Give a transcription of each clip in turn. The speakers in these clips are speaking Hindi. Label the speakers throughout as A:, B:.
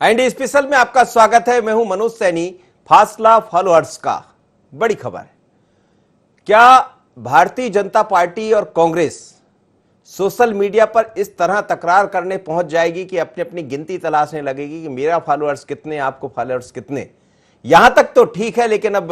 A: एंड स्पेशल में आपका स्वागत है। मैं हूं मनोज सैनी। फासला फॉलोअर्स का बड़ी खबर है। क्या भारतीय जनता पार्टी और कांग्रेस सोशल मीडिया पर इस तरह तकरार करने पहुंच जाएगी कि अपनी अपनी गिनती तलाशने लगेगी कि मेरा फॉलोअर्स कितने, आपको फॉलोअर्स कितने? यहां तक तो ठीक है, लेकिन अब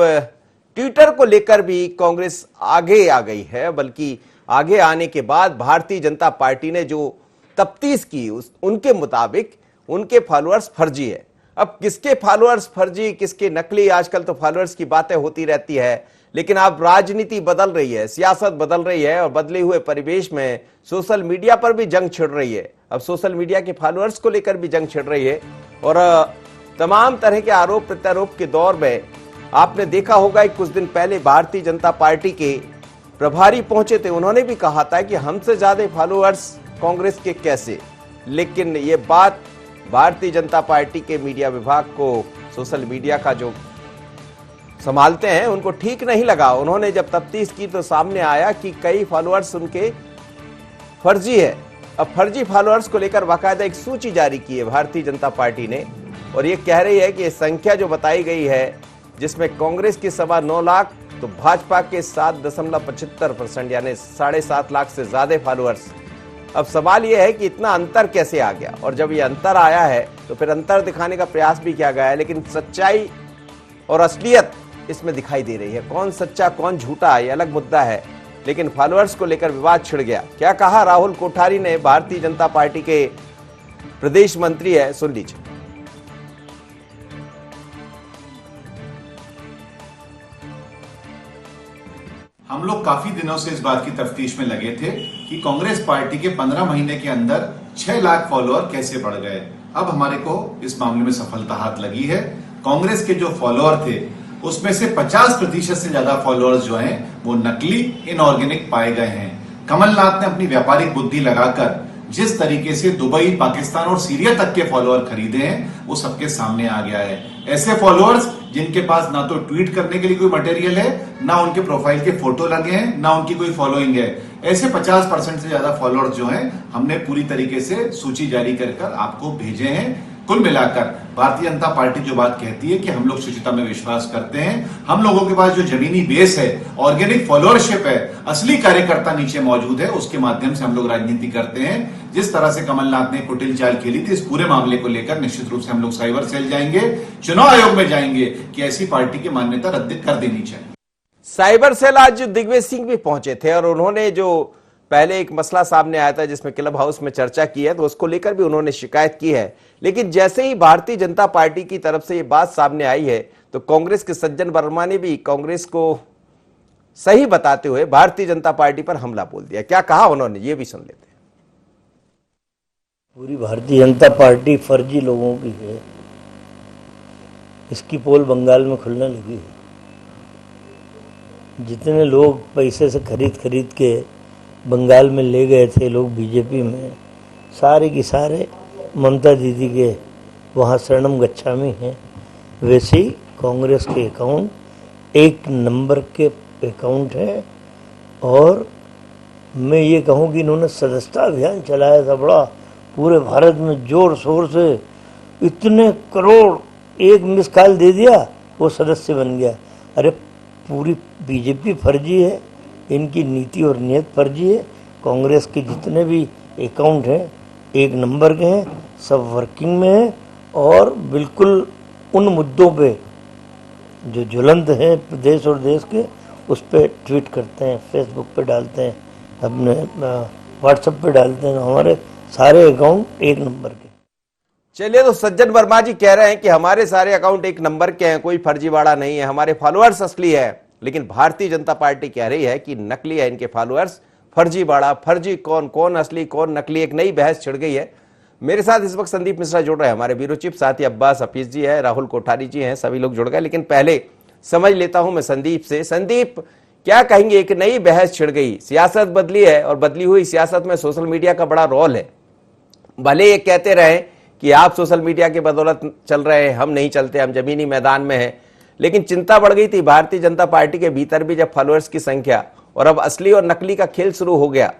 A: ट्विटर को लेकर भी कांग्रेस आगे आ गई है। बल्कि आगे आने के बाद भारतीय जनता पार्टी ने जो तफ्तीश की उनके मुताबिक उनके फॉलोअर्स फर्जी है। अब किसके फॉलोअर्स फर्जी, किसके नकली, आजकल तो फॉलोअर्स की बातें होती रहती है, लेकिन अब राजनीति बदल रही है, सियासत बदल रही है और बदले हुए परिवेश में सोशल मीडिया पर भी जंग छिड़ रही है। अब सोशल मीडिया के फॉलोअर्स को लेकर भी जंग छिड़ रही है और तमाम तरह के आरोप प्रत्यारोप के दौर में आपने देखा होगा कि कुछ दिन पहले भारतीय जनता पार्टी के प्रभारी पहुंचे थे। उन्होंने भी कहा था कि हमसे ज्यादा फॉलोअर्स कांग्रेस के कैसे, लेकिन ये बात भारतीय जनता पार्टी के मीडिया विभाग को, सोशल मीडिया का जो संभालते हैं, उनको ठीक नहीं लगा। उन्होंने जब तफ्तीश की तो सामने आया कि कई फॉलोअर्स उनके फर्जी है। अब फर्जी फॉलोअर्स को लेकर बाकायदा एक सूची जारी की है भारतीय जनता पार्टी ने और ये कह रही है कि संख्या जो बताई गई है, जिसमें कांग्रेस की 9.25 लाख तो भाजपा के 7.75% यानी 7.5 लाख से ज्यादा फॉलोअर्स। अब सवाल यह है कि इतना अंतर कैसे आ गया, और जब ये अंतर आया है तो फिर अंतर दिखाने का प्रयास भी किया गया है, लेकिन सच्चाई और असलियत इसमें दिखाई दे रही है। कौन सच्चा कौन झूठा ये अलग मुद्दा है, लेकिन फॉलोअर्स को लेकर विवाद छिड़ गया। क्या कहा राहुल कोठारी ने, भारतीय जनता पार्टी के प्रदेश मंत्री है, सुन लीजिए।
B: हम लोग काफी दिनों से इस बात की तफ्तीश में लगे थे कि कांग्रेस पार्टी के 15 महीने के अंदर 6 लाख फॉलोअर कैसे बढ़ गए। अब हमारे को इस मामले में सफलता हाथ लगी है। कांग्रेस के जो फॉलोअर थे उसमें से 50% से ज्यादा फॉलोअर्स जो हैं वो नकली, इनऑर्गेनिक पाए गए हैं। कमलनाथ ने अपनी व्यापारिक बुद्धि लगाकर जिस तरीके से दुबई, पाकिस्तान और सीरिया तक के फॉलोअर खरीदे हैं वो सबके सामने आ गया है। ऐसे फॉलोअर्स जिनके पास ना तो ट्वीट करने के लिए कोई मटेरियल है, ना उनके प्रोफाइल के फोटो लगे हैं, ना उनकी कोई फॉलोइंग है, ऐसे 50% से ज्यादा फॉलोअर्स जो हैं हमने पूरी तरीके से सूची जारी कर आपको भेजे हैं। कुल मिलाकर भारतीय जनता पार्टी जो बात कहती है कि हम लोग शुचिता में विश्वास करते हैं, हम लोगों के पास जो जमीनी बेस है, ऑर्गेनिक फॉलोअरशिप है, असली कार्यकर्ता नीचे मौजूद है, उसके माध्यम से हम लोग राजनीति करते हैं। जिस तरह से कमलनाथ ने कुटिल चाल खेली थी, इस पूरे मामले को लेकर निश्चित रूप से हम लोग साइबर सेल जाएंगे, चुनाव आयोग में जाएंगे कि ऐसी पार्टी की मान्यता रद्द कर देनी चाहिए।
A: साइबर सेल आज दिग्विजय सिंह भी पहुंचे थे और उन्होंने जो पहले एक मसला सामने आया था जिसमें क्लब हाउस में चर्चा की है, तो उसको लेकर भी उन्होंने शिकायत की है। लेकिन जैसे ही भारतीय जनता पार्टी की तरफ से ये बात सामने आई है तो कांग्रेस के सज्जन वर्मा ने भी कांग्रेस को सही बताते हुए भारतीय जनता पार्टी पर हमला बोल दिया। क्या कहा उन्होंने, ये भी सुन लेते हैं।
C: पूरी भारतीय जनता पार्टी फर्जी लोगों की है, इसकी पोल बंगाल में खुलने लगी है। जितने लोग पैसे से खरीद के बंगाल में ले गए थे लोग बीजेपी में, सारे के सारे ममता दीदी के वहाँ शरणम गच्छामी हैं। वैसे ही कांग्रेस के अकाउंट एक नंबर के अकाउंट हैं। और मैं ये कहूँ कि इन्होंने सदस्यता अभियान चलाया था बड़ा, पूरे भारत में जोर शोर से, इतने करोड़ एक मिस कॉल दे दिया वो सदस्य बन गया। अरे पूरी बीजेपी फर्जी है, इनकी नीति और नीयत फर्जी है। कांग्रेस के जितने भी अकाउंट हैं एक नंबर के हैं, सब वर्किंग में हैं और बिल्कुल उन मुद्दों पे जो ज्वलंत हैं प्रदेश और देश के, उस पर ट्वीट करते हैं, फेसबुक पे डालते हैं, अपने व्हाट्सएप पे डालते हैं। हमारे सारे अकाउंट एक नंबर के।
A: चलिए, तो सज्जन वर्मा जी कह रहे हैं कि हमारे सारे अकाउंट एक नंबर के हैं, कोई फर्जीवाड़ा नहीं है, हमारे फॉलोअर्स असली है। लेकिन भारतीय जनता पार्टी कह रही है कि नकली है इनके फॉलोअर्स, फर्जीवाड़ा। फर्जी कौन, कौन असली कौन नकली, एक नई बहस छिड़ गई है। मेरे साथ इस वक्त संदीप मिश्रा जुड़ रहे हैं, हमारे ब्यूरो चीफ, साथ ही अब्बास हफीज जी है, राहुल कोठारी जी हैं, सभी लोग जुड़ गए। लेकिन पहले समझ लेता हूं मैं संदीप से। संदीप, क्या कहेंगे, एक नई बहस छिड़ गई, सियासत बदली है और बदली हुई सियासत में सोशल मीडिया का बड़ा रोल है। भले ये कहते रहे कि आप सोशल मीडिया के बदौलत चल रहे हैं, हम नहीं चलते, हम जमीनी मैदान में हैं, लेकिन चिंता बढ़ गई थी भारतीय जनता पार्टी के भीतर भी जब फॉलोअर्स की संख्या और अब असली और नकली का खेल शुरू हो गया।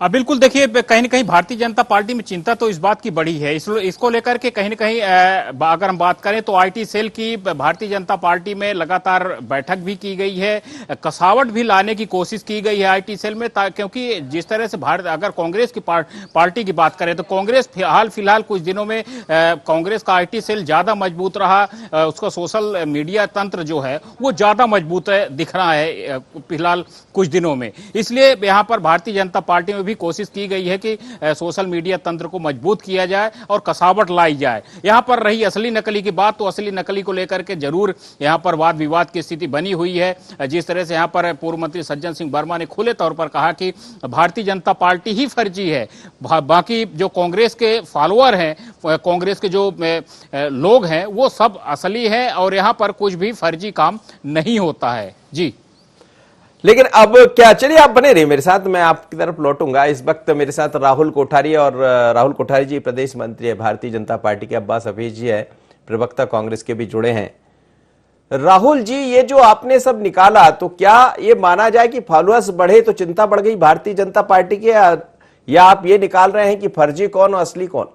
D: बिल्कुल देखिए, कहीं ना कहीं भारतीय जनता पार्टी में चिंता तो इस बात की बड़ी है। इसको लेकर के कहीं ना कहीं अगर हम बात करें तो आईटी सेल की भारतीय जनता पार्टी में लगातार बैठक भी की गई है, कसावट भी लाने की कोशिश की गई है आईटी सेल में, क्योंकि जिस तरह से भारत अगर कांग्रेस की पार्टी की बात करें तो कांग्रेस हाल फिलहाल कुछ दिनों में कांग्रेस का आईटी सेल ज्यादा मजबूत रहा, उसका सोशल मीडिया तंत्र जो है वो ज्यादा मजबूत दिख रहा है फिलहाल कुछ दिनों में। इसलिए यहाँ पर भारतीय जनता पार्टी में भी कोशिश की गई है कि सोशल मीडिया तंत्र को मजबूत किया जाए और कसावट लाई जाए। यहाँ पर रही असली नकली की बात, तो असली नकली को लेकर के जरूर यहाँ पर वाद विवाद की स्थिति बनी हुई है। जिस तरह से यहाँ पर पूर्व मंत्री सज्जन सिंह वर्मा ने खुले तौर पर कहा कि भारतीय जनता पार्टी ही फर्जी है, बाकी जो कांग्रेस के फॉलोअर हैं, कांग्रेस के जो लोग हैं वो सब असली है और यहाँ पर कुछ भी फर्जी काम नहीं होता है। जी,
A: लेकिन अब क्या, चलिए आप बने रहिए मेरे साथ, मैं आपकी तरफ लौटूंगा। इस वक्त मेरे साथ राहुल कोठारी, और राहुल कोठारी जी प्रदेश मंत्री है भारतीय जनता पार्टी के, अब्बास हफीज जी है प्रवक्ता कांग्रेस के भी जुड़े हैं। राहुल जी, ये जो आपने सब निकाला, तो क्या ये माना जाए कि फॉलोअर्स बढ़े तो चिंता बढ़ गई भारतीय जनता पार्टी के, या आप ये निकाल रहे हैं कि फर्जी कौन और असली कौन?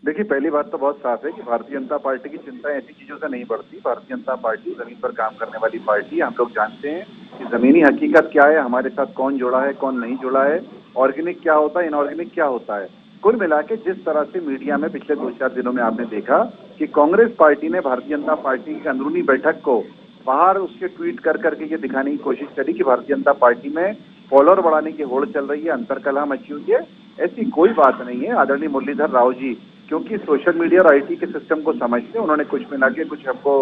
E: देखिए, पहली बात तो बहुत साफ है कि भारतीय जनता पार्टी की चिंता ऐसी चीजों से नहीं बढ़ती। भारतीय जनता पार्टी जमीन पर काम करने वाली पार्टी है। हम लोग जानते हैं कि जमीनी हकीकत क्या है, हमारे साथ कौन जुड़ा है, कौन नहीं जुड़ा है, ऑर्गेनिक क्या होता है, इनऑर्गेनिक क्या होता है। कुल मिला के जिस तरह से मीडिया में पिछले 2-4 दिनों में आपने देखा कि कांग्रेस पार्टी ने भारतीय जनता पार्टी की अंदरूनी बैठक को बाहर उसके ट्वीट कर करके ये दिखाने की कोशिश करी कि भारतीय जनता पार्टी में फॉलोअर बढ़ाने की होड़ चल रही है, अंतरकलह मची हुई है। ऐसी कोई बात नहीं है। आदरणीय मुरलीधर राव जी क्योंकि सोशल मीडिया और आईटी के सिस्टम को समझते हैं, उन्होंने कुछ मिला के कुछ हमको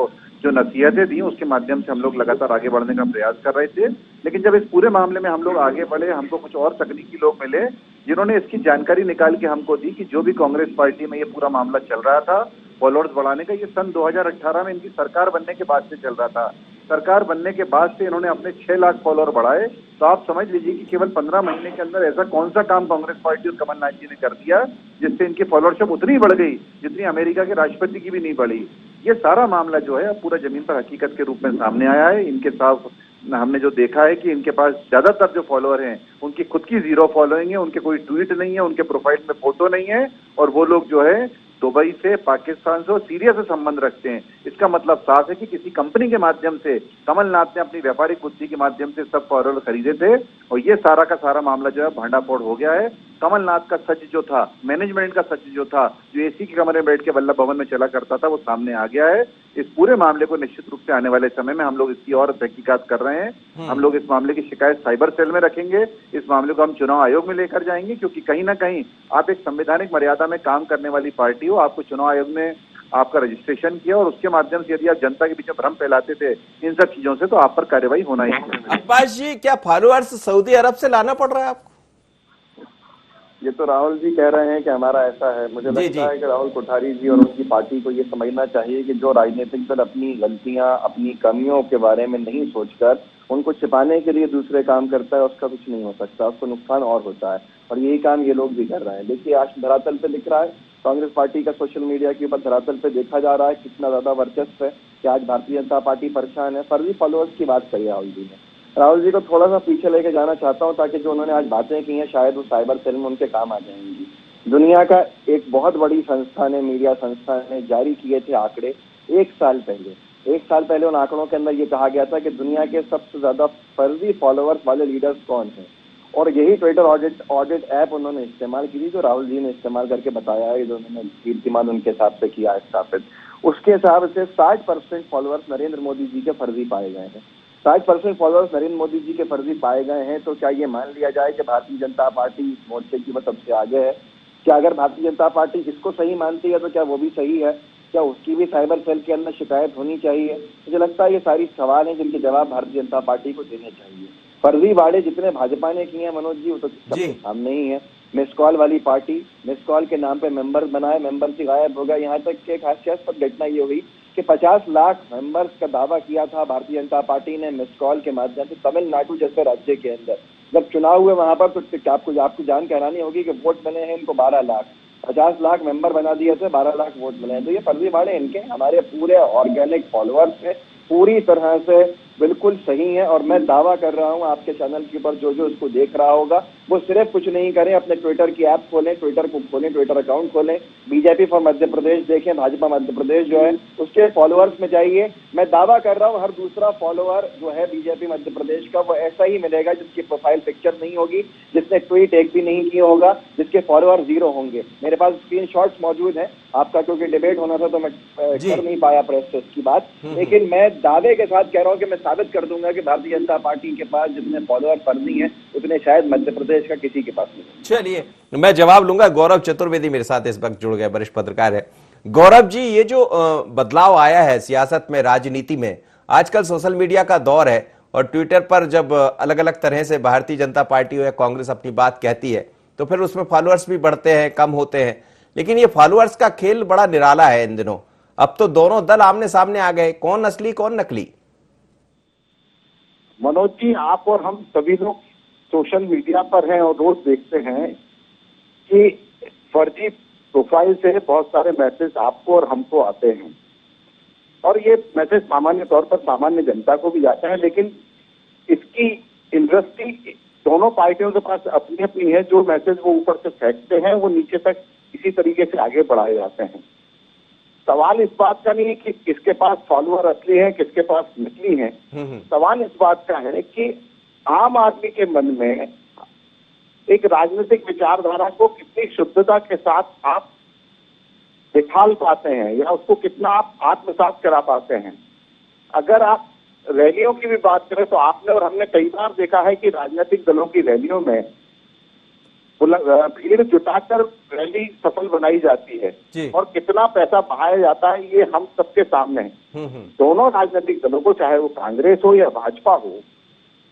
E: जो नसीहतें दी उसके माध्यम से हम लोग लगातार आगे बढ़ने का प्रयास कर रहे थे। लेकिन जब इस पूरे मामले में हम लोग आगे बढ़े, हमको कुछ और तकनीकी लोग मिले जिन्होंने इसकी जानकारी निकाल के हमको दी कि जो भी कांग्रेस पार्टी में ये पूरा मामला चल रहा था फॉलोअर्स बढ़ाने का, ये सन 2018 में इनकी सरकार बनने के बाद से चल रहा था। सरकार बनने के बाद से इन्होंने अपने 6 लाख फॉलोअर बढ़ाए। तो आप समझ लीजिए कि केवल 15 महीने के अंदर ऐसा कौन सा काम कांग्रेस पार्टी और कमलनाथ जी ने कर दिया जिससे इनकी फॉलोअरशिप उतनी ही बढ़ गई जितनी अमेरिका के राष्ट्रपति की भी नहीं बढ़ी। ये सारा मामला जो है पूरा जमीन पर हकीकत के रूप में सामने आया है। इनके साथ हमने जो देखा है कि इनके पास ज्यादातर जो फॉलोअर हैं उनकी खुद की 0 फॉलोइंग है, उनके कोई ट्वीट नहीं है, उनके प्रोफाइल में फोटो नहीं है, और वो लोग जो है दुबई से, पाकिस्तान से और सीरिया से संबंध रखते हैं। इसका मतलब साफ है कि किसी कंपनी के माध्यम से कमलनाथ ने अपनी व्यापारिक बुद्धि के माध्यम से सब फॉलोअर खरीदे थे, और ये सारा का सारा मामला जो है भांडाफोड़ हो गया है। कमलनाथ का सच जो था, मैनेजमेंट का सच जो था, जो एसी के कमरे में बैठ के वल्लभ भवन में चला करता था, वो सामने आ गया है। इस पूरे मामले को निश्चित रूप से आने वाले समय में हम लोग इसकी और तहकीकात कर रहे हैं। हम लोग इस मामले की शिकायत साइबर सेल में रखेंगे, इस मामले को हम चुनाव आयोग में लेकर जाएंगे, क्योंकि कहीं ना कहीं आप एक संवैधानिक मर्यादा में काम करने वाली पार्टी हो, आपको चुनाव आयोग में आपका रजिस्ट्रेशन किया और उसके माध्यम से यदि आप जनता के बीच में भ्रम फैलाते थे इन सब चीजों से, तो आप पर कार्रवाई होना ही है।
A: अब्बास जी, क्या फॉलोअर्स सऊदी अरब से लाना पड़ रहा है आपको?
F: ये तो राहुल जी कह रहे हैं कि हमारा ऐसा है। मुझे लगता है कि राहुल कोठारी जी और उनकी पार्टी को ये समझना चाहिए कि जो राजनीतिक दल अपनी गलतियां, अपनी कमियों के बारे में नहीं सोचकर उनको छिपाने के लिए दूसरे काम करता है, उसका कुछ नहीं हो सकता, उसको नुकसान और होता है। और यही काम ये लोग भी कर रहे हैं। देखिए, आज धरातल पे दिख रहा है कांग्रेस पार्टी का सोशल मीडिया के ऊपर धरातल पे देखा जा रहा है कितना ज्यादा वर्चस्व है कि आज भारतीय जनता पार्टी परेशान है। फर्जी फॉलोअर्स की बात करी राहुल जी ने। राहुल जी को थोड़ा सा पीछे लेके जाना चाहता हूं ताकि जो उन्होंने आज बातें की हैं शायद वो साइबर सेल में उनके काम आ जाएंगी। दुनिया का एक बहुत बड़ी संस्था ने, मीडिया संस्था ने जारी किए थे आंकड़े 1 साल पहले। 1 साल पहले उन आंकड़ों के अंदर ये कहा गया था कि दुनिया के सबसे ज्यादा फर्जी फॉलोअर्स वाले लीडर्स कौन हैं, और यही ट्विटर ऑडिट ऐप उन्होंने इस्तेमाल की थी जो राहुल जी ने इस्तेमाल करके बताया है, जो उन्होंने कीर्तिमान उनके हिसाब से किया है स्थापित। उसके हिसाब से 60% फॉलोअर्स नरेंद्र मोदी जी के फर्जी पाए गए हैं। 60% फॉलोअर्स नरेंद्र मोदी जी के फर्जी पाए गए हैं। तो क्या ये मान लिया जाए कि भारतीय जनता पार्टी मोर्चे की वो सबसे आगे है? क्या अगर भारतीय जनता पार्टी इसको सही मानती है तो क्या वो भी सही है? क्या उसकी भी साइबर सेल के अंदर शिकायत होनी चाहिए? मुझे लगता है ये सारी सवाल हैं जिनके जवाब भारतीय जनता पार्टी को देने चाहिए। फर्जी वाड़े जितने भाजपा ने किए हैं मनोज जी, वो तो सामने ही है। मिस कॉल वाली पार्टी, मिस कॉल के नाम पे मेंबर बनाए, मेंबर से गायब हो गया। यहाँ तक कि एक हास्यास्पद घटना ये हुई कि 50 लाख मेंबर्स का दावा किया था भारतीय जनता पार्टी ने मिस कॉल के माध्यम से तमिलनाडु जैसे राज्य के अंदर। जब चुनाव हुए वहां पर तो आपको जान हैरानी होगी कि वोट मिले हैं इनको 12 लाख। 50 लाख मेंबर बना दिए थे, 12 लाख वोट मिले हैं। तो ये फर्जी वाड़े इनके हमारे पूरे ऑर्गेनिक फॉलोअर्स है, पूरी तरह से बिल्कुल सही है। और मैं दावा कर रहा हूं आपके चैनल के ऊपर जो जो इसको देख रहा होगा वो सिर्फ कुछ नहीं करें, अपने ट्विटर की ऐप खोलें, ट्विटर को खोलें, ट्विटर अकाउंट खोलें, बीजेपी फॉर मध्य प्रदेश देखें, भाजपा मध्य प्रदेश जो है उसके फॉलोअर्स में जाइए। मैं दावा कर रहा हूं हर दूसरा फॉलोअर जो है बीजेपी मध्य प्रदेश का वो ऐसा ही मिलेगा जिसकी प्रोफाइल पिक्चर नहीं होगी, जिसने ट्वीट एक भी नहीं किया होगा, जिसके फॉलोअर 0 होंगे। मेरे पास स्क्रीनशॉट्स मौजूद हैं, आपका क्योंकि डिबेट होना था तो मैं कर नहीं पाया प्रेस से इसकी बात, लेकिन मैं दावे के साथ कह रहा हूं कि मैं साबित कर दूंगा कि भारतीय जनता पार्टी के पास जितने फॉलोअर फर्जी हैं उतने शायद मध्य प्रदेश का किसी के पास नहीं।
A: चलिए मैं जवाब लूंगा। गौरव चतुर्वेदी मेरे साथ इस वक्त जुड़ गए, वरिष्ठ पत्रकार है। गौरव जी, ये जो बदलाव आया है सियासत में, राजनीति में, आजकल सोशल मीडिया का दौर है और ट्विटर पर जब अलग अलग तरह से भारतीय जनता पार्टी या कांग्रेस अपनी बात कहती है तो फिर उसमें फॉलोअर्स भी बढ़ते हैं, कम होते हैं। लेकिन ये फॉलोअर्स का खेल बड़ा निराला है इन दिनों। अब तो दोनों दल आमने सामने आ गए, कौन असली कौन नकली?
G: मनोज जी, आप और हम सभी लोग सोशल मीडिया पर हैं और रोज देखते हैं कि फर्जी प्रोफाइल से बहुत सारे मैसेज आपको और हमको आते हैं और ये मैसेज सामान्य तौर पर सामान्य जनता को भी जाता है, लेकिन इसकी इंडस्ट्री दोनों पार्टियों के पास अपनी अपनी है। जो मैसेज वो ऊपर से फेंकते हैं वो नीचे तक इसी तरीके से आगे बढ़ाए जाते हैं। सवाल इस बात का नहीं है कि किसके पास फॉलोअर असली है, किसके पास नकली है। सवाल इस बात का है कि आम आदमी के मन में एक राजनीतिक विचारधारा को कितनी शुद्धता के साथ आप दिखाल पाते हैं या उसको कितना आप आत्मसात करा पाते हैं। अगर आप रैलियों की भी बात करें तो आपने और हमने कई बार देखा है कि राजनीतिक दलों की रैलियों में भीड़ जुटाकर रैली सफल बनाई जाती है और कितना पैसा बहाया जाता है ये हम सबके सामने है। दोनों राजनीतिक दलों को, चाहे वो कांग्रेस हो या भाजपा हो,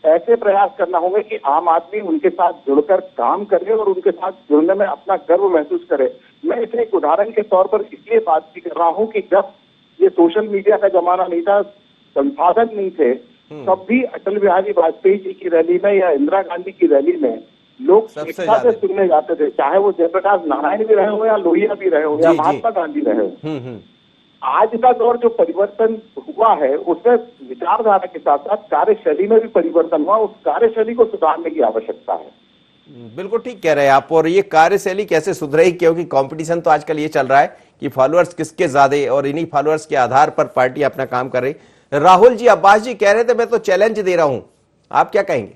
G: ऐसे प्रयास करना होगा कि आम आदमी उनके साथ जुड़कर काम करे और उनके साथ जुड़ने में अपना गर्व महसूस करे। मैं इसे एक उदाहरण के तौर पर इसलिए बात भी कर रहा हूं कि जब ये सोशल मीडिया का जमाना नहीं था, संसाधन नहीं थे, तब भी अटल बिहारी वाजपेयी जी की रैली में या इंदिरा गांधी की रैली में लोग स्वेच्छा से सुनने जाते थे, चाहे वो जयप्रकाश नारायण भी रहे हो या लोहिया भी रहे हो या महात्मा गांधी रहे हो। आज का दौर जो परिवर्तन हुआ है उसमें विचारधारा के साथ साथ कार्यशैली में भी परिवर्तन हुआ। उस कार्यशैली को सुधारने की आवश्यकता है।
A: बिल्कुल ठीक कह रहे हैं आप। और ये कार्यशैली कैसे सुधरेगी, क्योंकि कंपटीशन तो आजकल ये चल रहा है कि फॉलोअर्स किसके ज्यादा और इन्हीं फॉलोअर्स के आधार पर पार्टी अपना काम कर रही। राहुल जी, अब्बास जी कह रहे थे मैं तो चैलेंज दे रहा हूं, आप क्या कहेंगे?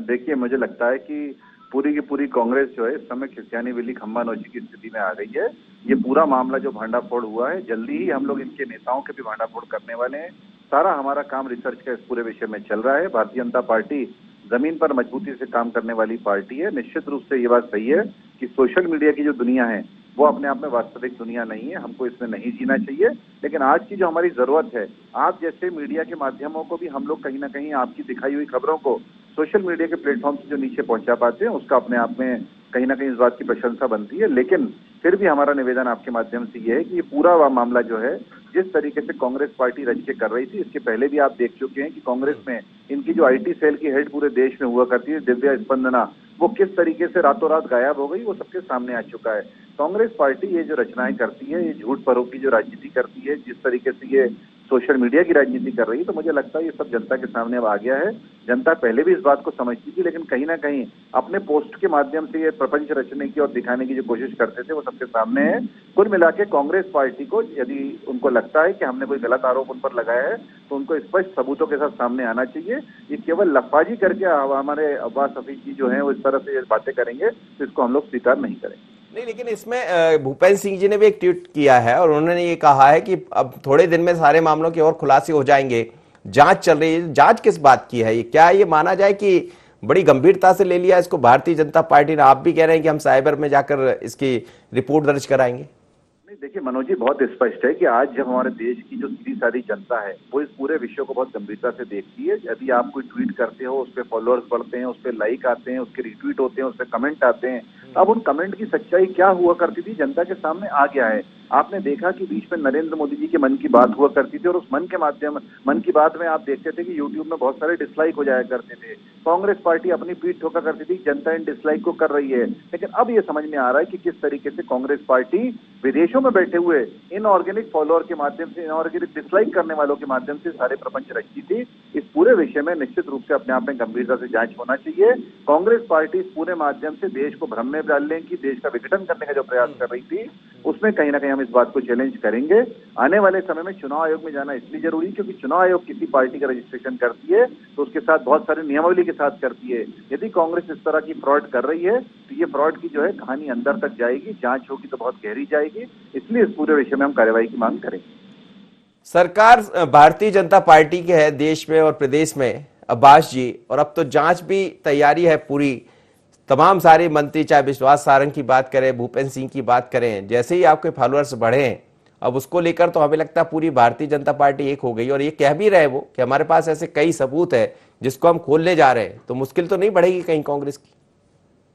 E: देखिए, मुझे लगता है कि पूरी की पूरी कांग्रेस जो है इस समय खिसियानी बिल्ली खंबा नोची की स्थिति में आ गई है। ये पूरा मामला जो भांडाफोड़ हुआ है, जल्दी ही हम लोग इनके नेताओं के भी भांडाफोड़ करने वाले हैं। सारा हमारा काम रिसर्च का इस पूरे विषय में चल रहा है। भारतीय जनता पार्टी जमीन पर मजबूती से काम करने वाली पार्टी है। निश्चित रूप से ये बात सही है कि सोशल मीडिया की जो दुनिया है वो अपने आप में वास्तविक दुनिया नहीं है, हमको इसमें नहीं जीना चाहिए। लेकिन आज की जो हमारी जरूरत है, आप जैसे मीडिया के माध्यमों को भी हम लोग कहीं ना कहीं आपकी दिखाई हुई खबरों को सोशल मीडिया के प्लेटफॉर्म से जो नीचे पहुंचा पाते हैं, उसका अपने आप में कहीं ना कहीं इस बात की प्रशंसा बनती है। लेकिन फिर भी हमारा निवेदन आपके माध्यम से ये है कि ये पूरा मामला जो है जिस तरीके से कांग्रेस पार्टी रच के कर रही थी, इसके पहले भी आप देख चुके हैं कि कांग्रेस में इनकी जो आईटी सेल की हेड पूरे देश में हुआ करती है, दिव्या स्पंदना, वो किस तरीके से रातों रात गायब हो गई, वो सबके सामने आ चुका है। कांग्रेस पार्टी ये जो रचनाएं करती है, ये झूठ फरोख की जो राजनीति करती है, जिस तरीके से ये सोशल मीडिया की राजनीति कर रही है, तो मुझे लगता है ये सब जनता के सामने अब आ गया है। जनता पहले भी इस बात को समझती थी, लेकिन कहीं ना कहीं अपने पोस्ट के माध्यम से ये प्रपंच रचने की और दिखाने की जो कोशिश करते थे वो सबके सामने है। कुल मिला के कांग्रेस पार्टी को यदि उनको लगता है कि हमने कोई गलत आरोप उन पर लगाया है तो उनको स्पष्ट सबूतों के साथ सामने आना चाहिए। ये केवल लफाजी करके हमारे अब्बास हफीज जी जो है वो इस तरह से बातें करेंगे तो इसको हम लोग स्वीकार नहीं करेंगे।
A: नहीं, लेकिन इसमें भूपेंद्र सिंह जी ने भी एक ट्वीट किया है और उन्होंने ये कहा है कि अब थोड़े दिन में सारे मामलों के और खुलासे हो जाएंगे, जांच चल रही है। जांच किस बात की है? ये क्या ये माना जाए कि बड़ी गंभीरता से ले लिया इसको भारतीय जनता पार्टी ने? आप भी कह रहे हैं कि हम साइबर में जाकर इसकी रिपोर्ट दर्ज कराएंगे।
E: देखिए मनोज जी, बहुत स्पष्ट है कि आज जब हमारे देश की जो सीधी सारी जनता है वो इस पूरे विषय को बहुत गंभीरता से देखती है। यदि आप कोई ट्वीट करते हो, उस पर फॉलोअर्स बढ़ते हैं, उस पर लाइक आते हैं, उसके रिट्वीट होते हैं, उस पर कमेंट आते हैं, अब उन कमेंट की सच्चाई क्या हुआ करती थी जनता के सामने आ गया है। आपने देखा कि बीच में नरेंद्र मोदी जी के मन की बात हुआ करती थी और उस मन की बात में आप देखते थे कि यूट्यूब में बहुत सारे डिसलाइक हो जाया करते थे। कांग्रेस पार्टी अपनी पीठ ठोका करती थी, जनता इन डिसलाइक को कर रही है। लेकिन अब ये समझ में आ रहा है कि किस तरीके से कांग्रेस पार्टी विदेशों में बैठे हुए इनऑर्गेनिक फॉलोअर के माध्यम से, इनऑर्गेनिक डिसलाइक करने वालों के माध्यम से सारे प्रपंच रचती थी। इस पूरे विषय में निश्चित रूप से अपने आप में गंभीरता से जांच होना चाहिए। कांग्रेस पार्टी इस पूरे माध्यम से देश को भ्रम में डालने की, देश का विघटन करने का जो प्रयास कर रही थी, उसमें कहीं ना कहीं हम इस बात को चैलेंज करेंगे। आने वाले समय में चुनाव आयोग में जाना इसलिए जरूरी क्योंकि चुनाव आयोग किसी पार्टी का रजिस्ट्रेशन करती है तो उसके साथ बहुत सारे नियमावली के साथ करती है। यदि कांग्रेस इस तरह की फ्रॉड कर रही है तो ये फ्रॉड की जो है कहानी अंदर तक जाएगी, जांच होगी तो बहुत गहरी जाएगी। इसलिए इस पूरे विषय में हम कार्रवाई की मांग करेंगे।
A: सरकार भारतीय जनता पार्टी के है देश में और प्रदेश में अब्बास जी, और अब तो जांच भी तैयारी है पूरी। तमाम सारे मंत्री, चाहे विश्वास सारंग की बात करें, भूपेंद्र सिंह की बात करें, जैसे ही आपके फॉलोअर्स बढ़े हैं अब उसको लेकर तो हमें लगता है पूरी भारतीय जनता पार्टी एक हो गई। और ये कह भी रहे वो कि हमारे पास ऐसे कई सबूत है जिसको हम खोलने जा रहे हैं, तो मुश्किल तो नहीं बढ़ेगी कहीं कांग्रेस की?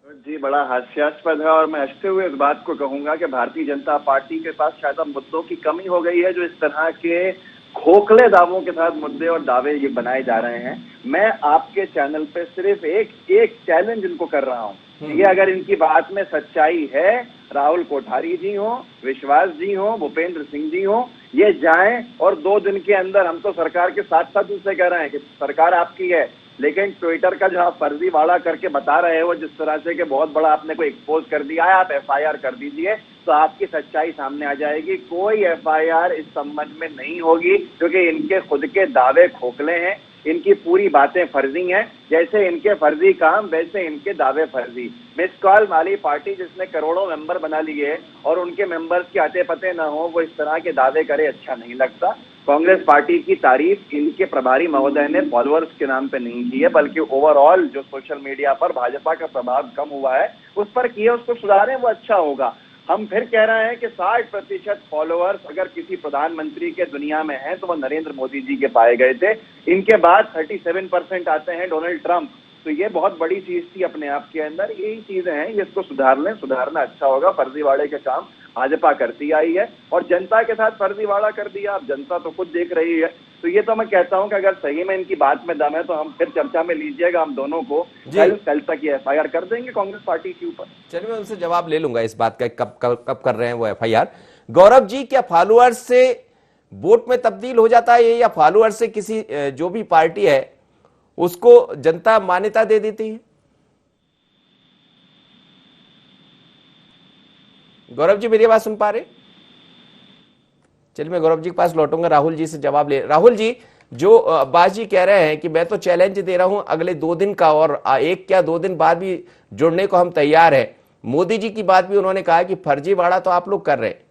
H: जी, बड़ा हास्यास्पद है। और मैं हंसते हुए इस बात को कहूंगा कि भारतीय जनता पार्टी के पास शायद अब मुद्दों की कमी हो गई है, जो इस तरह के खोखले दावों के साथ मुद्दे और दावे ये बनाए जा रहे हैं। मैं आपके चैनल पे सिर्फ एक चैलेंज इनको कर रहा हूँ, ये अगर इनकी बात में सच्चाई है, राहुल कोठारी जी हो, विश्वास जी हो, भूपेंद्र सिंह जी हो, ये जाएं और 2 दिन के अंदर, हम तो सरकार के साथ साथ उनसे कह रहे हैं कि सरकार आपकी है, लेकिन ट्विटर का जो आप फर्जीवाड़ा करके बता रहे हो जिस तरह से कि बहुत बड़ा आपने को एक्सपोज कर दिया है, आप एफआईआर कर दीजिए तो आपकी सच्चाई सामने आ जाएगी। कोई एफआईआर इस संबंध में नहीं होगी क्योंकि इनके खुद के दावे खोखले हैं, इनकी पूरी बातें फर्जी हैं। जैसे इनके फर्जी काम वैसे इनके दावे फर्जी। मिस कॉल वाली पार्टी जिसने करोड़ों मेंबर बना लिए और उनके मेंबर्स के आते पते ना हो, वो इस तरह के दावे करे, अच्छा नहीं लगता। कांग्रेस पार्टी की तारीफ इनके प्रभारी महोदय ने फॉलोअर्स के नाम पे नहीं की है, बल्कि ओवरऑल जो सोशल मीडिया पर भाजपा का प्रभाव कम हुआ है उस पर किए, उसको सुधारें, वो अच्छा होगा। हम फिर कह रहे हैं कि 60% फॉलोअर्स अगर किसी प्रधानमंत्री के दुनिया में हैं तो वो नरेंद्र मोदी जी के पाए गए थे। इनके बाद 37% आते हैं डोनाल्ड ट्रंप। तो ये बहुत बड़ी चीज थी अपने आप के अंदर। यही चीजें हैं, ये इसको सुधार लें, सुधारना अच्छा होगा। फर्जीवाड़े के काम भाजपा करती आई है और जनता के साथ फर्जीवाड़ा कर दिया। अब जनता तो खुद देख रही है। तो ये तो मैं कहता हूं कि अगर सही में इनकी बात में दम है तो हम फिर चर्चा में लीजिएगा, हम दोनों को कल तक ये एफआईआर कर देंगे कांग्रेस पार्टी के ऊपर।
A: चलिए, मैं उनसे जवाब ले लूंगा इस बात का, कब कर रहे हैं वो एफआईआर। गौरव जी, क्या फॉलोअर्स से वोट में तब्दील हो जाता है या फॉलोअर्स से किसी जो भी पार्टी है उसको जनता मान्यता दे देती है? गौरव जी, मेरी बात सुन पा रहे? चलिए, मैं गौरव जी के पास लौटूंगा, राहुल जी से जवाब ले। राहुल जी, जो अब्बास जी कह रहे हैं कि मैं तो चैलेंज दे रहा हूं अगले 2 दिन का और 1 या 2 दिन बाद भी जुड़ने को हम तैयार है। मोदी जी की बात भी उन्होंने कहा कि फर्जीवाड़ा तो आप लोग कर रहे हैं।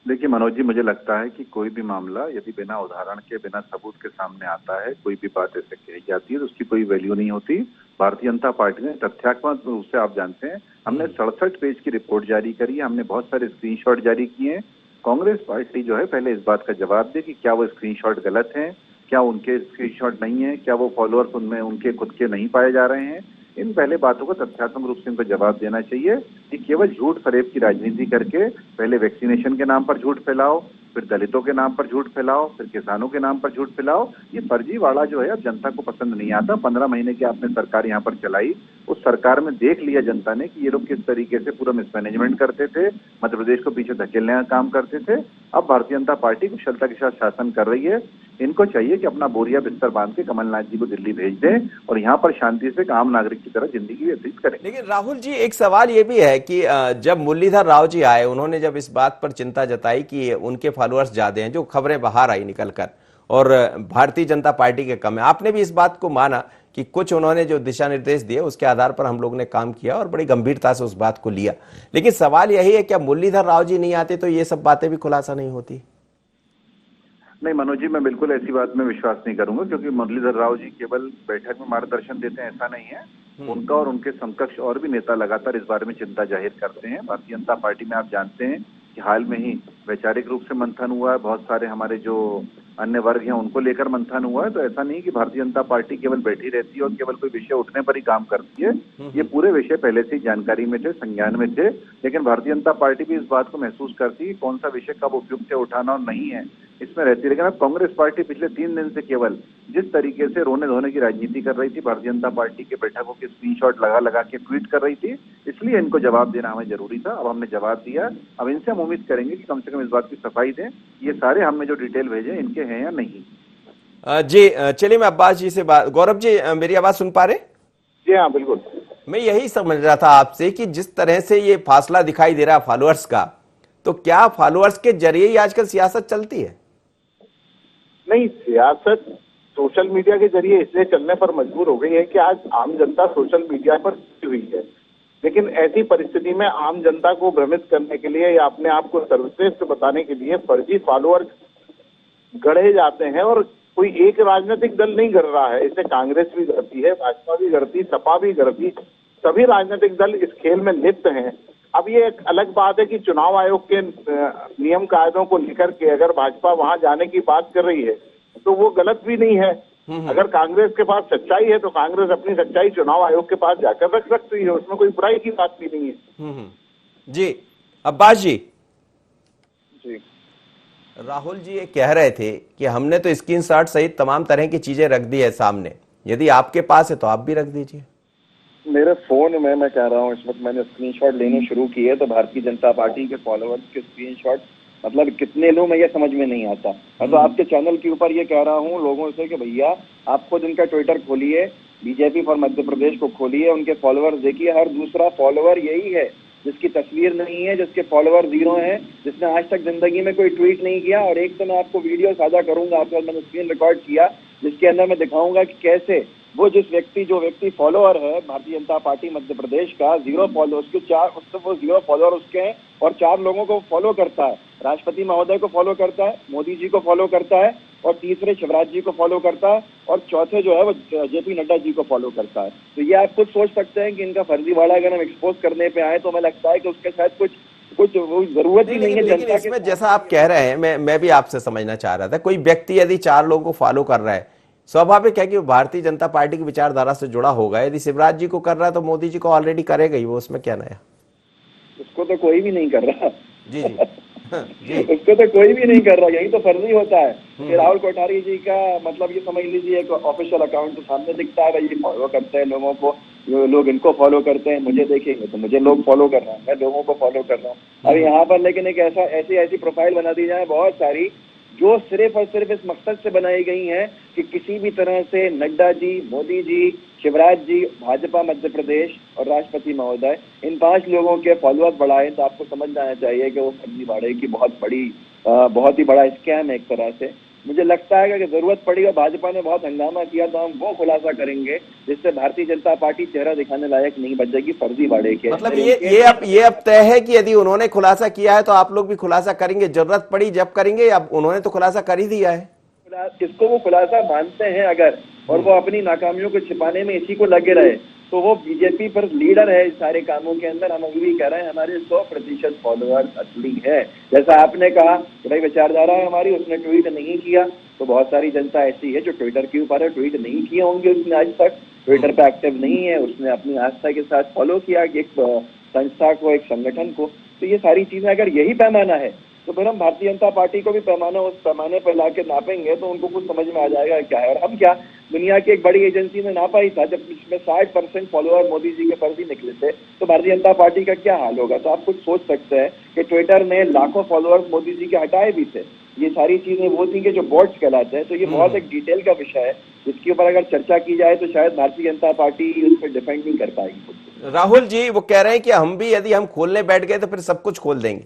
E: देखिए मनोज जी, मुझे लगता है कि कोई भी मामला यदि बिना उदाहरण के, बिना सबूत के सामने आता है, कोई भी बात ऐसे कही जाती है तो उसकी कोई वैल्यू नहीं होती। भारतीय जनता पार्टी ने तथ्यात्मक रूप से, आप जानते हैं, हमने 67 पेज की रिपोर्ट जारी करी है, हमने बहुत सारे स्क्रीनशॉट जारी किए हैं। कांग्रेस पार्टी जो है पहले इस बात का जवाब दे कि क्या वो स्क्रीनशॉट गलत हैं, क्या उनके स्क्रीनशॉट नहीं है, क्या वो फॉलोअर्स उनमें उनके खुद के नहीं पाए जा रहे हैं। इन पहले बातों को तथ्यात्मक रूप से इनको जवाब देना चाहिए कि केवल झूठ फरेब की राजनीति करके पहले वैक्सीनेशन के नाम पर झूठ फैलाओ, फिर दलितों के नाम पर झूठ फैलाओ, फिर किसानों के नाम पर झूठ फैलाओ। ये फर्जीवाड़ा जो है अब जनता को पसंद नहीं आता। 15 महीने की आपने सरकार यहाँ पर चलाई, उस सरकार में देख लिया जनता ने कि ये लोग किस तरीके से पूरा मिसमैनेजमेंट करते थे, मध्य प्रदेश को पीछे धकेलने का काम करते थे। अब भारतीय जनता पार्टी कुशलता के साथ शासन कर रही है। इनको चाहिए कि अपना बोरिया बिस्तर बांध के कमलनाथ जी को दिल्ली भेज दें और यहाँ पर शांति से आम नागरिक की तरह जिंदगी व्यतीत करें।
A: लेकिन राहुल जी, एक सवाल ये भी है कि जब मुरलीधर राव जी आए, उन्होंने जब इस बात पर चिंता जताई कि उनके फॉलोअर्स ज्यादा हैं, जो खबरें बाहर आई निकलकर, और भारतीय जनता पार्टी के कम है, आपने भी इस बात को माना कि कुछ उन्होंने जो दिशा निर्देश दिए उसके आधार पर हम लोग ने काम किया और बड़ी गंभीरता से उस बात को लिया। लेकिन सवाल यही है, क्या मुरलीधर राव जी नहीं आते तो ये सब बातें भी खुलासा नहीं होती?
E: नहीं मनोज जी, मैं बिल्कुल ऐसी बात में विश्वास नहीं करूंगा, क्योंकि मुरलीधर राव जी केवल बैठक में मार्गदर्शन देते हैं ऐसा नहीं है। उनका और उनके समकक्ष और भी नेता लगातार इस बारे में चिंता जाहिर करते हैं। भारतीय जनता पार्टी में आप जानते हैं कि हाल में ही वैचारिक रूप से मंथन हुआ है। बहुत सारे हमारे जो अन्य वर्ग हैं उनको लेकर मंथन हुआ है। तो ऐसा नहीं कि भारतीय जनता पार्टी केवल बैठी रहती है और केवल कोई विषय उठने पर ही काम करती है। ये पूरे विषय पहले से ही जानकारी में थे, संज्ञान में थे, लेकिन भारतीय जनता पार्टी भी इस बात को महसूस करती है कि कौन सा विषय कब उपयुक्त है उठाना और नहीं है, इसमें रहती है। लेकिन अब कांग्रेस पार्टी पिछले 3 दिन से केवल जिस तरीके से रोने धोने की राजनीति कर रही थी, भारतीय जनता पार्टी के बैठकों के स्क्रीनशॉट लगा लगा के ट्वीट कर रही थी, इसलिए इनको जवाब देना हमें जरूरी था। अब हमने जवाब दिया। अब इनसे हम उम्मीद करेंगे कि कम से कम इस बात की सफाई दें, ये सारे हमने जो डिटेल भेजे इनके हैं या नहीं।
A: जी चलिए, मैं अब्बास जी से बात, गौरव जी मेरी आवाज सुन पा रहे?
G: जी हाँ, बिल्कुल।
A: मैं यही समझ रहा था आपसे कि जिस तरह से ये फासला दिखाई दे रहा है फॉलोअर्स का, तो क्या फॉलोअर्स के जरिए ही आजकल सियासत चलती है?
G: नहीं, सियासत सोशल मीडिया के जरिए इसलिए चलने पर मजबूर हो गई है कि आज आम जनता सोशल मीडिया पर हुई है। लेकिन ऐसी परिस्थिति में आम जनता को भ्रमित करने के लिए या अपने आप को सर्वश्रेष्ठ बताने के लिए फर्जी फॉलोअर गढ़े जाते हैं। और कोई एक राजनीतिक दल नहीं कर रहा है, इसे कांग्रेस भी करती है, भाजपा भी करती, सपा भी करती, सभी राजनीतिक दल इस खेल में लिप्त हैं। अब ये एक अलग बात है कि चुनाव आयोग के नियम कायदों को लेकर के अगर भाजपा वहां जाने की बात कर रही है तो वो गलत भी नहीं है। अगर कांग्रेस के पास सच्चाई है तो कांग्रेस अपनी सच्चाई चुनाव आयोग के पास जाकर रख सकती है, उसमें कोई बुराई की बात भी नहीं है।
A: जी अब्बास जी,
F: जी
A: राहुल जी ये कह रहे थे कि हमने तो स्क्रीनशॉट सहित तमाम तरह की चीजें रख दी है सामने, यदि आपके पास है तो आप भी रख दीजिए।
F: मेरे फोन में मैं कह रहा हूँ इस वक्त मैंने स्क्रीनशॉट लेने शुरू किए तो भारतीय जनता पार्टी के फॉलोअर्स के स्क्रीनशॉट मतलब कितने लोग मैं ये समझ में नहीं आता। मैं तो आपके चैनल के ऊपर ये कह रहा हूँ लोगों से कि भैया आप खुद इनका ट्विटर खोलिए, बीजेपी फॉर मध्य प्रदेश को खोलिए, उनके फॉलोअर्स देखिए, हर दूसरा फॉलोअर यही है जिसकी तस्वीर नहीं है, जिसके फॉलोअर 0 हैं, जिसने आज तक जिंदगी में कोई ट्वीट नहीं किया। और एक तो मैं आपको वीडियो साझा करूंगा, आपके मैंने स्क्रीन रिकॉर्ड किया, जिसके अंदर मैं दिखाऊंगा कि कैसे वो जो व्यक्ति फॉलोअर है भारतीय जनता पार्टी मध्य प्रदेश का 0 फॉलो, उसके 4 उससे वो 0 फॉलोअर उसके हैं और 4 लोगों को फॉलो करता है। राष्ट्रपति महोदय को फॉलो करता है, मोदी जी को फॉलो करता है, और तीसरे शिवराज जी को फॉलो करता है, और चौथे जो है वो जेपी नड्डा जी को फॉलो करता है। तो ये आप खुद सोच सकते हैं कि इनका फर्जीवाड़ा अगर हम एक्सपोज करने पे आए तो हमें लगता है कि उसके साथ कुछ वो जरूरत ही नहीं है।
A: लेकिन इसमें जैसा आप कह रहे हैं, मैं भी आपसे समझना चाह रहा था, कोई व्यक्ति यदि 4 लोगों को फॉलो कर रहा है, स्वाभाविक है कि वो भारतीय जनता पार्टी की विचारधारा से जुड़ा होगा। यदि शिवराज जी को कर रहा है तो मोदी जी को ऑलरेडी करेगा ही, वो उसमें क्या नया?
F: उसको तो कोई भी नहीं कर रहा।
A: जी जी जी,
F: उसको तो कोई भी नहीं कर रहा, यही तो फर्जी होता है कि राहुल कोठारी जी का मतलब ये समझ लीजिए एक ऑफिशियल अकाउंट तो सामने दिखता है, ये फॉलो करते हैं लोगों को, लोग इनको फॉलो करते हैं, मुझे देखेंगे तो मुझे लोग फॉलो कर रहे हैं, मैं लोगों को फॉलो कर रहा हूँ। अब यहाँ पर लेकिन एक ऐसी प्रोफाइल बना दी जाए बहुत सारी जो सिर्फ और सिर्फ इस मकसद से बनाई गई हैं कि किसी भी तरह से नड्डा जी, मोदी जी, शिवराज जी, भाजपा मध्य प्रदेश और राष्ट्रपति महोदय इन 5 लोगों के फॉलोअर्स बढ़ाएं। तो आपको समझ जाना चाहिए कि वो फर्जीवाड़े की बहुत ही बड़ा स्कैम है एक तरह से। मुझे लगता है कि जरूरत पड़ी और भाजपा ने बहुत हंगामा किया तो हम वो खुलासा करेंगे जिससे भारतीय जनता पार्टी चेहरा दिखाने लायक नहीं बचेगी फर्जीवाड़े के।
A: मतलब ये अब तय है कि यदि उन्होंने खुलासा किया है तो आप लोग भी खुलासा करेंगे, जरूरत पड़ी जब करेंगे। अब उन्होंने तो खुलासा कर ही दिया है,
F: इसको वो खुलासा मानते हैं अगर, और वो अपनी नाकामियों को छिपाने में इसी को लगे रहे तो वो बीजेपी पर लीडर है इस सारे कामों के अंदर। हम अभी भी कह रहे हैं हमारे 100% फॉलोअर्स असली है। जैसा आपने कहा कि भाई विचारधारा है हमारी, उसने ट्वीट नहीं किया, तो बहुत सारी जनता ऐसी है जो ट्विटर के ऊपर है, ट्वीट नहीं किए होंगे उसने आज तक, ट्विटर पे एक्टिव नहीं है, उसने अपनी आस्था के साथ फॉलो किया एक संस्था को, एक संगठन को। तो ये सारी चीजें अगर यही पैमाना है तो फिर हम भारतीय जनता पार्टी को भी पैमाना उस पैमाने पर ला के नापेंगे तो उनको कुछ समझ में आ जाएगा क्या है। और हम क्या, दुनिया की एक बड़ी एजेंसी ने नापा ही था जब इसमें 60% फॉलोअर मोदी जी के फर्जी निकले थे, तो भारतीय जनता पार्टी का क्या हाल होगा। तो आप कुछ सोच सकते हैं कि ट्विटर ने लाखों फॉलोअर्स मोदी जी के हटाए भी थे। ये सारी चीजें वो थी कि जो बॉट्स कहलाते हैं। तो ये बहुत एक डिटेल का विषय है जिसके ऊपर अगर चर्चा की जाए तो शायद भारतीय जनता पार्टी उस पर डिपेंड नहीं कर पाएगी।
A: राहुल जी वो कह रहे हैं कि हम भी यदि हम खोलने बैठ गए तो फिर सब कुछ खोल देंगे।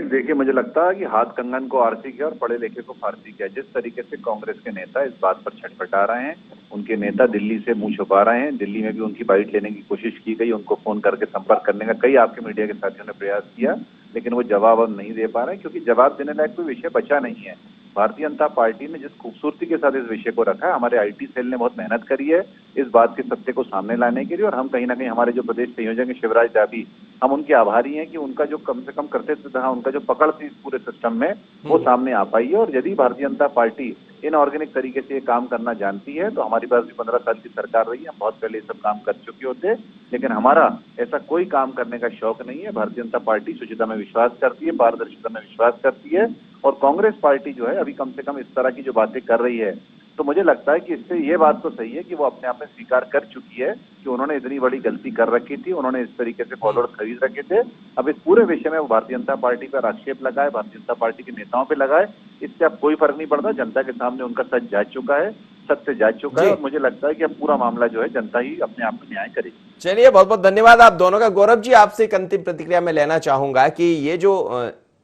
E: देखिए, मुझे लगता है कि हाथ कंगन को आरती किया और पढ़े लिखे को फारसी किया। जिस तरीके से कांग्रेस के नेता इस बात पर छटपटा रहे हैं, उनके नेता दिल्ली से मुंह छुपा रहे हैं, दिल्ली में भी उनकी बाइट लेने की कोशिश की गई, उनको फोन करके संपर्क करने का कई आपके मीडिया के साथियों ने प्रयास किया, लेकिन वो जवाब अब नहीं दे पा रहे हैं क्योंकि जवाब देने लायक कोई विषय बचा नहीं है। भारतीय जनता पार्टी ने जिस खूबसूरती के साथ इस विषय को रखा है, हमारे आईटी सेल ने बहुत मेहनत करी है इस बात के सत्य को सामने लाने के लिए, और हम कहीं ना कहीं हमारे जो प्रदेश संयोजक शिवराज डाबी हम उनके आभारी हैं कि उनका जो कम से कम कर्तव्य था, उनका जो पकड़ थी इस पूरे सिस्टम में, वो सामने आ पाई है। और यदि भारतीय जनता पार्टी इनऑर्गेनिक तरीके से ये काम करना जानती है तो हमारे पास भी 15 साल की सरकार रही है, हम बहुत पहले ये सब काम कर चुके होते, लेकिन हमारा ऐसा कोई काम करने का शौक नहीं है। भारतीय जनता पार्टी शुचिता में विश्वास करती है, पारदर्शिता में विश्वास करती है, और कांग्रेस पार्टी जो है अभी कम से कम इस तरह की जो बातें कर रही है, तो मुझे लगता है कि इससे ये बात तो सही है कि वो अपने आप में स्वीकार कर चुकी है कि उन्होंने इतनी बड़ी गलती कर रखी थी, उन्होंने इस तरीके से फॉलोअर्स खरीद रखे थे। अब इस पूरे विषय में वो भारतीय जनता पार्टी पर आक्षेप लगाए, भारतीय जनता पार्टी के नेताओं पे लगाए, इससे अब कोई फर्क नहीं पड़ता। जनता के सामने उनका सच जा चुका है, सत्य जा चुका है, और मुझे लगता है कि अब पूरा मामला जो है जनता ही अपने आप में न्याय करेगी।
A: चलिए, बहुत बहुत धन्यवाद आप दोनों का। गौरव जी, आपसे एक अंतिम प्रतिक्रिया में लेना चाहूंगा कि ये जो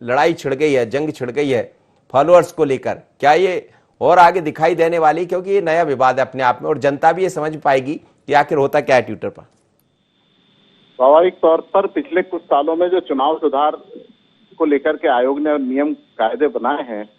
A: लड़ाई छिड़ गई है, जंग छिड़ गई है फॉलोअर्स को लेकर, क्या ये और आगे दिखाई देने वाली, क्योंकि ये नया विवाद है अपने आप में और जनता भी ये समझ पाएगी कि आखिर होता क्या है ट्विटर पर?
G: स्वाभाविक तौर पर पिछले कुछ सालों में जो चुनाव सुधार को लेकर के आयोग ने नियम कायदे बनाए हैं,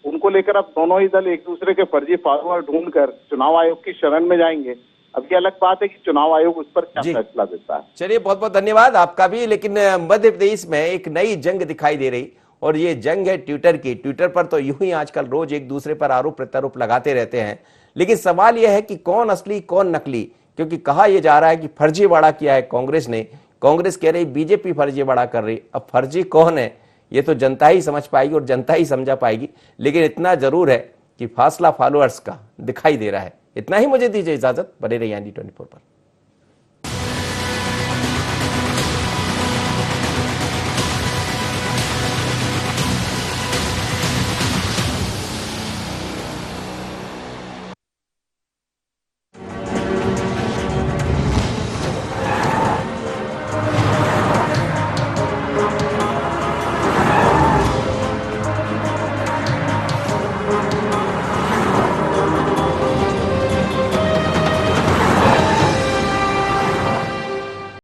G: उनको लेकर अब दोनों ही दल एक दूसरे के फर्जी फॉलोअर ढूंढकर चुनाव आयोग की शरण में जाएंगे। अब ये अलग बात है कि चुनाव आयोग उस पर क्या फैसला देता है।
A: चलिए, बहुत बहुत धन्यवाद आपका भी। लेकिन मध्य प्रदेश में एक नई जंग दिखाई दे रही, और ये जंग है ट्विटर की। ट्विटर पर तो यूं ही आजकल रोज एक दूसरे पर आरोप प्रत्यारोप लगाते रहते हैं, लेकिन सवाल यह है कि कौन असली कौन नकली, क्योंकि कहा यह जा रहा है कि फर्जीवाड़ा किया है कांग्रेस ने, कांग्रेस कह रही बीजेपी फर्जीवाड़ा कर रही। अब फर्जी कौन है ये तो जनता ही समझ पाएगी और जनता ही समझा पाएगी, लेकिन इतना जरूर है कि फासला फॉलोअर्स का दिखाई दे रहा है। इतना ही मुझे दीजिए इजाजत, बने रहिए ND24 पर।